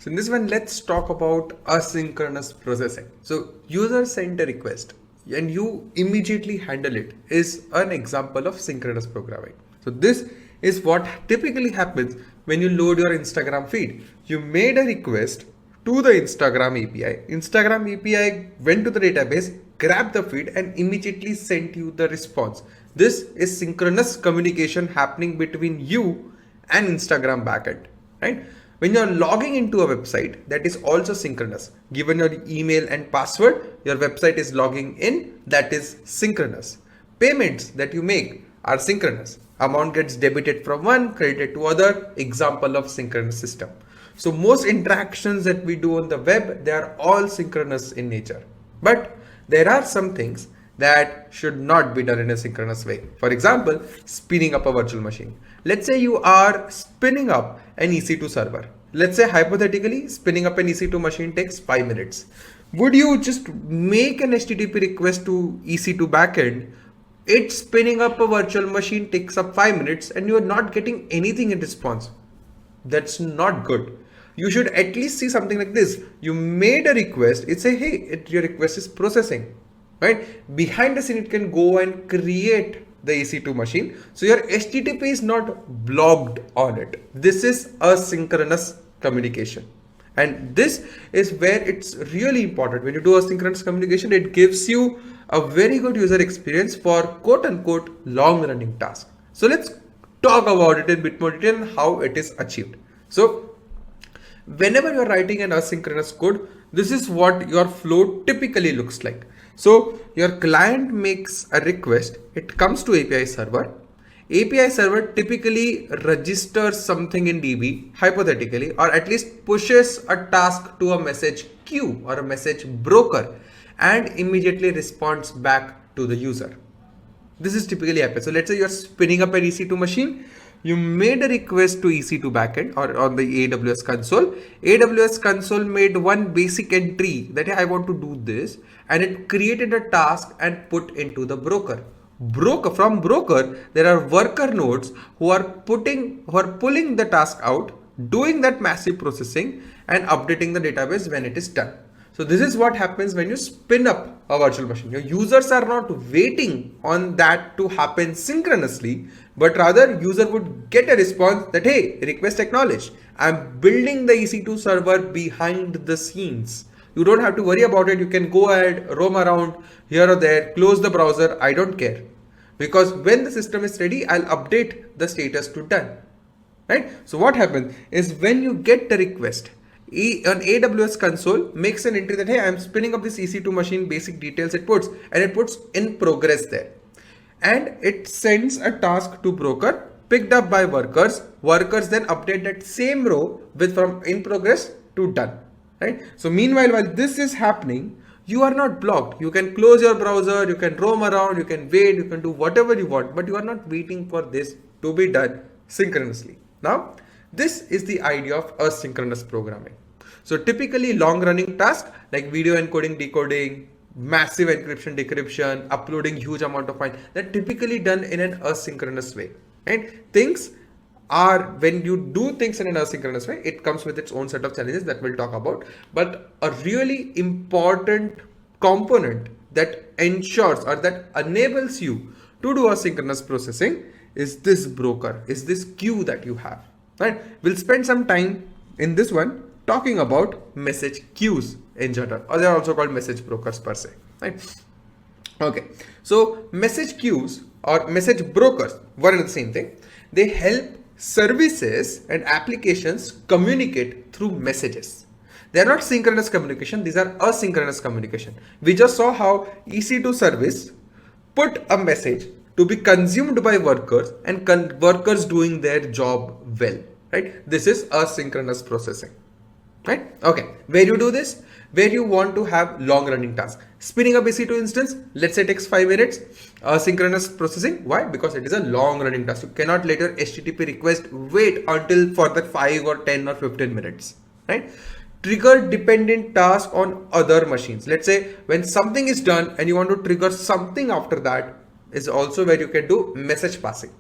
So in this one, let's talk about asynchronous processing. So user sent a request and you immediately handle it is an example of synchronous programming. So this is what typically happens when you load your Instagram feed. You made a request to the Instagram API. Instagram API went to the database, grabbed the feed and immediately sent you the response. This is synchronous communication happening between you and Instagram backend, right? When you're logging into a website, that is also synchronous. Given your email and password, your website is logging in, that is synchronous. Payments that you make are synchronous. Amount gets debited from one, credited to other, example of synchronous system. So most interactions that we do on the web, they are all synchronous in nature. But there are some things that should not be done in a synchronous way. For example, spinning up a virtual machine. Let's say you are spinning up an EC2 server. Let's say hypothetically, spinning up an EC2 machine takes 5 minutes. Would you just make an HTTP request to EC2 backend? It spinning up a virtual machine takes up 5 minutes and you are not getting anything in response. That's not good. You should at least see something like this. You made a request, it say, hey, your request is processing, right? Behind the scene, it can go and create the EC2 machine. So your HTTP is not blocked on it. This is asynchronous communication. And this is where it's really important. When you do asynchronous communication, it gives you a very good user experience for quote unquote long running tasks. So let's talk about it in a bit more detail and how it is achieved. So whenever you're writing an asynchronous code, this is what your flow typically looks like. So your client makes a request, it comes to API server. API server typically registers something in DB, hypothetically, or at least pushes a task to a message queue or a message broker and immediately responds back to the user. This is typically happens. So let's say you're spinning up an EC2 machine. You made a request to EC2 backend or on the AWS console. AWS console made one basic entry that I want to do this, and it created a task and put into the broker. From broker, there are worker nodes who are pulling the task out, doing that massive processing and updating the database when it is done. So this is what happens when you spin up a virtual machine. Your users are not waiting on that to happen synchronously, but rather user would get a response that, hey, request acknowledged. I'm building the EC2 server behind the scenes. You don't have to worry about it. You can go ahead, roam around here or there, close the browser. I don't care. Because when the system is ready, I'll update the status to done. Right? So what happens is when you get the request, an AWS console makes an entry that, hey, I'm spinning up this EC2 machine, basic details it puts, and it puts in progress there. And it sends a task to broker picked up by workers. Workers then update that same row with from in progress to done, right? So meanwhile, while this is happening, you are not blocked. You can close your browser, you can roam around, you can wait, you can do whatever you want, but you are not waiting for this to be done synchronously. Now, this is the idea of asynchronous programming. So typically long running tasks like video encoding, decoding, massive encryption, decryption, uploading huge amount of files, they're typically done in an asynchronous way. And things are, when you do things in an asynchronous way, it comes with its own set of challenges that we'll talk about. But a really important component that ensures or that enables you to do asynchronous processing is this broker, is this queue that you have. Right? We'll spend some time in this one talking about message queues in general, or they're also called message brokers per se. Right? Okay, so message queues or message brokers, one and the same thing. They help services and applications communicate through messages. They are not synchronous communication, these are asynchronous communication. We just saw how EC2 service put a message to be consumed by workers and workers doing their job well, right? This is asynchronous processing, right? Okay, where you do this, where you want to have long running tasks. Spinning up EC2 instance, let's say takes 5 minutes. Asynchronous processing, why? Because it is a long running task. You cannot let your HTTP request wait until for the 5 or 10 or 15 minutes, right? Trigger dependent task on other machines. Let's say when something is done and you want to trigger something after that, is also where you can do message passing,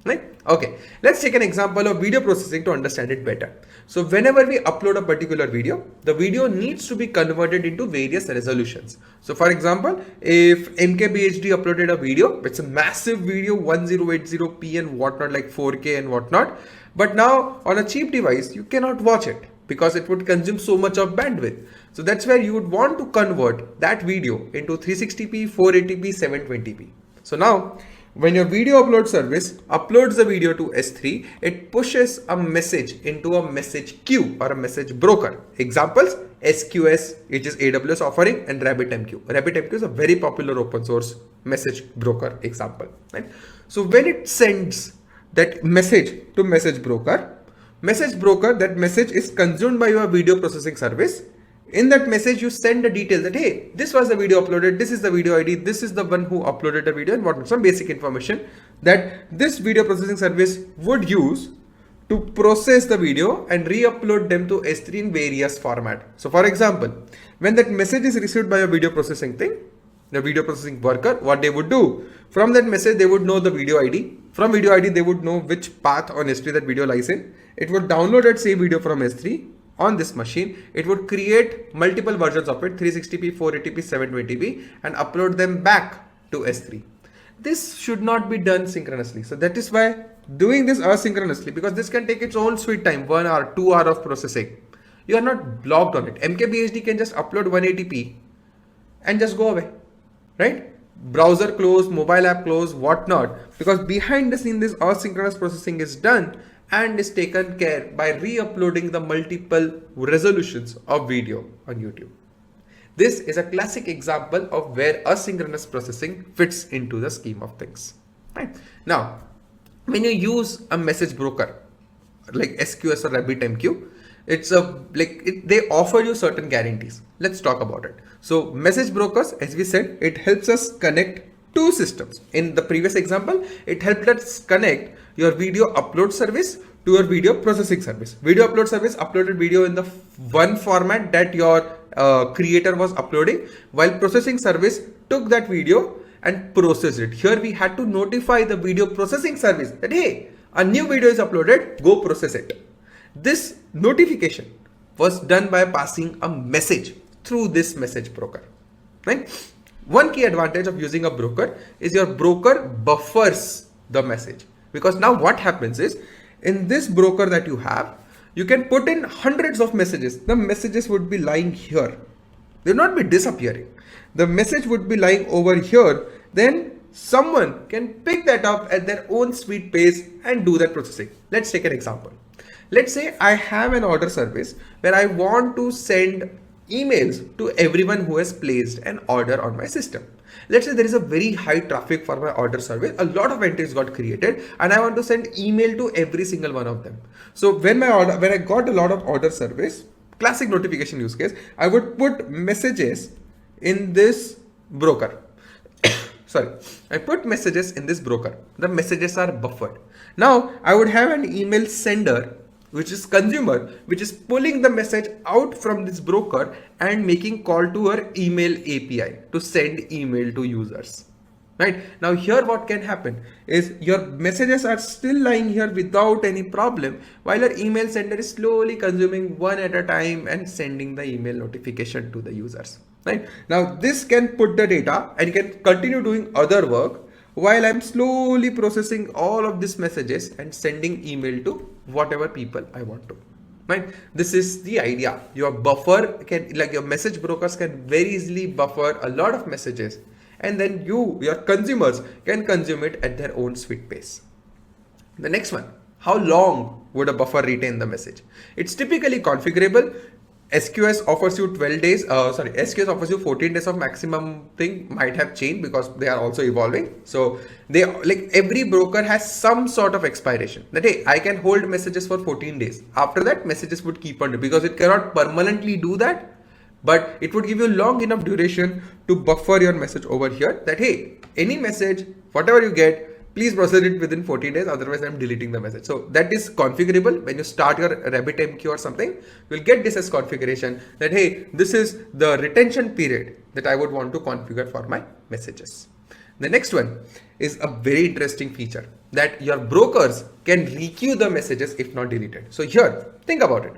Right? Okay, let's take an example of video processing to understand it better. So whenever we upload a particular video, the video needs to be converted into various resolutions. So for example, if MKBHD uploaded a video, it's a massive video, 1080p and whatnot, like 4K and whatnot. But now on a cheap device, you cannot watch it because it would consume so much of bandwidth. So that's where you would want to convert that video into 360p, 480p, 720p. So now, when your video upload service uploads the video to S3, it pushes a message into a message queue or a message broker. Examples, SQS, which is AWS offering, and RabbitMQ. RabbitMQ is a very popular open source message broker example. Right? So when it sends that message to message broker, that message is consumed by your video processing service. In that message, you send the details that, hey, this was the video uploaded, this is the video ID, this is the one who uploaded the video, and whatnot. Some basic information that this video processing service would use to process the video and re-upload them to S3 in various format. So for example, when that message is received by a video processing thing, the video processing worker, what they would do, from that message, they would know the video ID. From video ID, they would know which path on S3 that video lies in. It would download that same video from S3 on this machine. It would create multiple versions of it, 360p, 480p, 720p, and upload them back to S3. This should not be done synchronously. So that is why doing this asynchronously, because this can take its own sweet time, 1 hour, 2 hour of processing. You are not blocked on it. MKBHD can just upload 180p and just go away, right? Browser close, mobile app close, whatnot, because behind the scene, this asynchronous processing is done and is taken care by re-uploading the multiple resolutions of video on YouTube. This is a classic example of where asynchronous processing fits into the scheme of things. Right? Now, when you use a message broker like SQS or RabbitMQ, they offer you certain guarantees. Let's talk about it. So message brokers, as we said, it helps us connect two systems. In the previous example, it helped us connect your video upload service to your video processing service. Video upload service uploaded video in the one format that your creator was uploading, while processing service took that video and processed it. Here we had to notify the video processing service that, hey, a new video is uploaded, go process it. This notification was done by passing a message through this message broker. Right? One key advantage of using a broker is your broker buffers the message, because now what happens is, in this broker that you have, you can put in hundreds of messages. The messages would be lying here. They will not be disappearing. The message would be lying over here. Then someone can pick that up at their own sweet pace and do that processing. Let's take an example. Let's say I have an order service where I want to send emails to everyone who has placed an order on my system. Let's say there is a very high traffic for my order service. A lot of entries got created and I want to send email to every single one of them. So when I got a lot of order service, classic notification use case, I would put messages in this broker. Sorry, I put messages in this broker. The messages are buffered. Now I would have an email sender, which is consumer, which is pulling the message out from this broker and making call to our email API to send email to users. Right? Now here what can happen is your messages are still lying here without any problem, while your email sender is slowly consuming one at a time and sending the email notification to the users. Right? Now this can put the data and can continue doing other work while I'm slowly processing all of these messages and sending email to whatever people I want to. Right? This is the idea. Your buffer can, like your message brokers can very easily buffer a lot of messages, and then your consumers can consume it at their own sweet pace. The next one, how long would a buffer retain the message? It's typically configurable. SQS offers you 12 days, SQS offers you 14 days of maximum thing, might have changed because they are also evolving. So they, like every broker has some sort of expiration that, hey, I can hold messages for 14 days. After that, messages would keep on, because it cannot permanently do that, but it would give you long enough duration to buffer your message over here that, hey, any message, whatever you get, please process it within 14 days, otherwise I'm deleting the message. So that is configurable. When you start your RabbitMQ or something, you'll get this as configuration that, hey, this is the retention period that I would want to configure for my messages. The next one is a very interesting feature that your brokers can requeue the messages if not deleted. So here, think about it.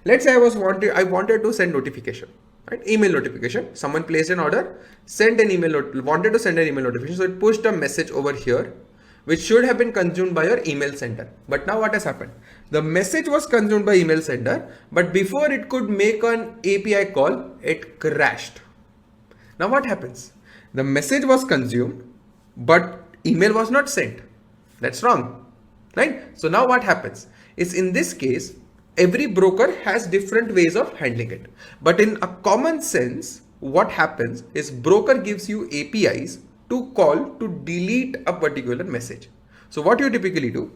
Let's say I wanted to send notification, right? Email notification. Someone placed an order, sent an email, wanted to send an email notification. So it pushed a message over here, which should have been consumed by your email sender. But now what has happened? The message was consumed by email sender, but before it could make an API call, it crashed. Now what happens? The message was consumed, but email was not sent. That's wrong, right? So now what happens is, in this case, every broker has different ways of handling it. But in a common sense, what happens is broker gives you APIs to call to delete a particular message. So what you typically do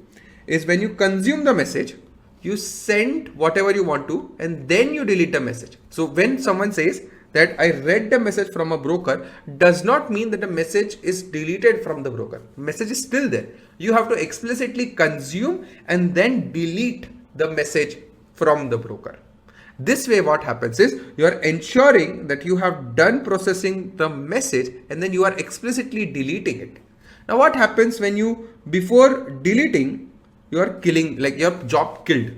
is, when you consume the message, you send whatever you want to, and then you delete the message. So when someone says that I read the message from a broker, does not mean that the message is deleted from the broker. Message is still there. You have to explicitly consume and then delete the message from the broker. This way what happens is, you are ensuring that you have done processing the message and then you are explicitly deleting it. Now what happens when you, before deleting, you are killing, like your job killed.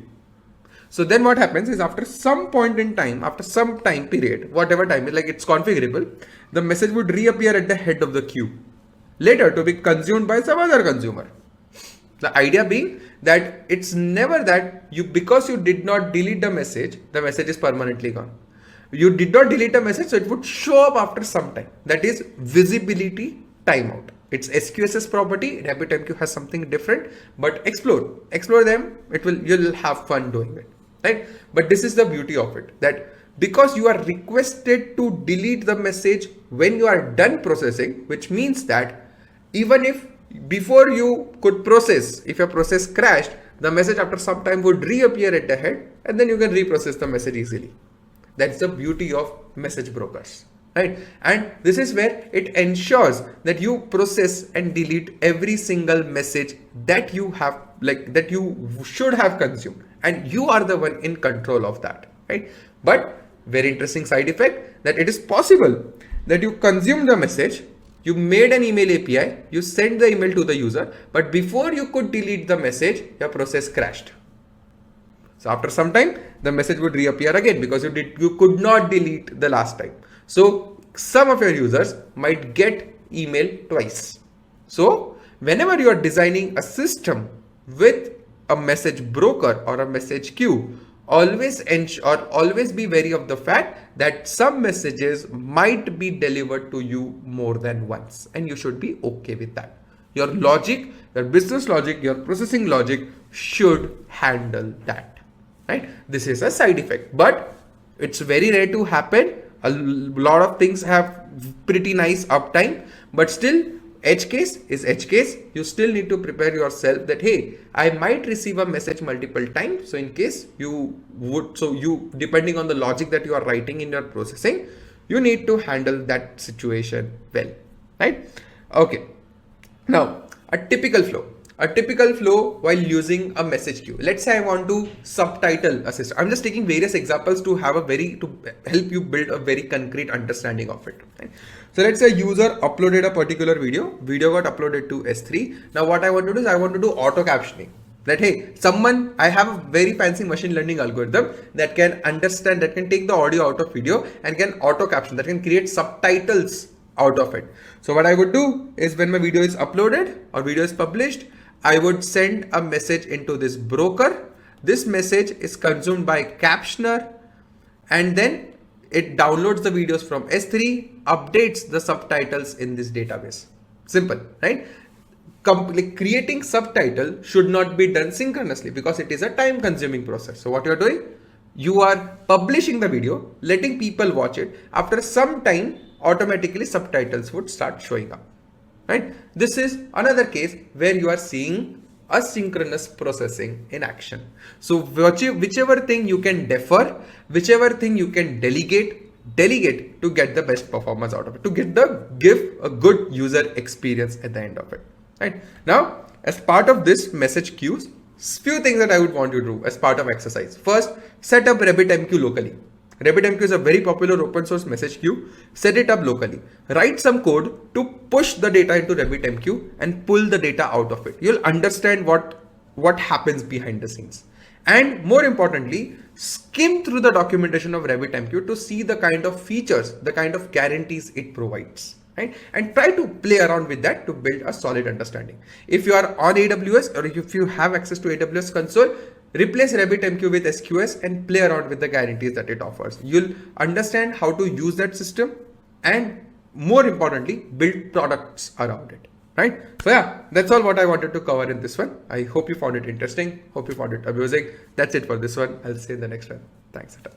So then what happens is, after some point in time, after some time period, whatever time, like it's configurable, the message would reappear at the head of the queue, later to be consumed by some other consumer. The idea being that it's never that you, because you did not delete the message is permanently gone. You did not delete the message, so it would show up after some time. That is visibility timeout. It's SQSS property. RabbitMQ has something different, but explore them. You'll have fun doing it, right? But this is the beauty of it, that because you are requested to delete the message when you are done processing, which means that even if before you could process, if your process crashed, the message after some time would reappear at the head, and then you can reprocess the message easily. That's the beauty of message brokers, right? And this is where it ensures that you process and delete every single message that you have, like that you should have consumed, and you are the one in control of that, right? But very interesting side effect, that it is possible that you consume the message, you made an email API, you sent the email to the user, but before you could delete the message, your process crashed. So after some time, the message would reappear again because you could not delete the last time. So some of your users might get email twice. So whenever you are designing a system with a message broker or a message queue, always be wary of the fact that some messages might be delivered to you more than once, and you should be okay with that. Your logic, your business logic, your processing logic should handle that, right? This is a side effect, but it's very rare to happen. A lot of things have pretty nice uptime, but still, edge case is edge case. You still need to prepare yourself that, hey, I might receive a message multiple times. So in case you would, depending on the logic that you are writing in your processing, you need to handle that situation well, right? Okay. Now, a typical flow while using a message queue. Let's say I want to subtitle a system. I'm just taking various examples to help you build a very concrete understanding of it, right? So let's say a user uploaded a particular video got uploaded to S3. Now what I want to do is, I want to do auto captioning. That, hey, I have a very fancy machine learning algorithm that can take the audio out of video and can auto caption, that can create subtitles out of it. So what I would do is, when my video is uploaded or video is published, I would send a message into this broker. This message is consumed by Captioner, and then it downloads the videos from S3, updates the subtitles in this database. Simple, right? Creating subtitle should not be done synchronously because it is a time consuming process. So what you're doing, you are publishing the video, letting people watch it. After some time, automatically subtitles would start showing up, right? This is another case where you are seeing asynchronous processing in action. So whichever thing you can defer, whichever thing you can delegate to get the best performance out of it, to give a good user experience at the end of it, right? Now, as part of this message queues, few things that I would want you to do as part of exercise. First, set up RabbitMQ locally. RabbitMQ is a very popular open source message queue. Set it up locally. Write some code to push the data into RabbitMQ and pull the data out of it. You'll understand what happens behind the scenes. And more importantly, skim through the documentation of RabbitMQ to see the kind of features, the kind of guarantees it provides. Right? And try to play around with that to build a solid understanding. If you are on AWS or if you have access to AWS console, replace RabbitMQ with SQS and play around with the guarantees that it offers. You'll understand how to use that system and more importantly, build products around it. Right? So yeah, that's all what I wanted to cover in this one. I hope you found it interesting. Hope you found it amusing. That's it for this one. I'll see you in the next one. Thanks a ton.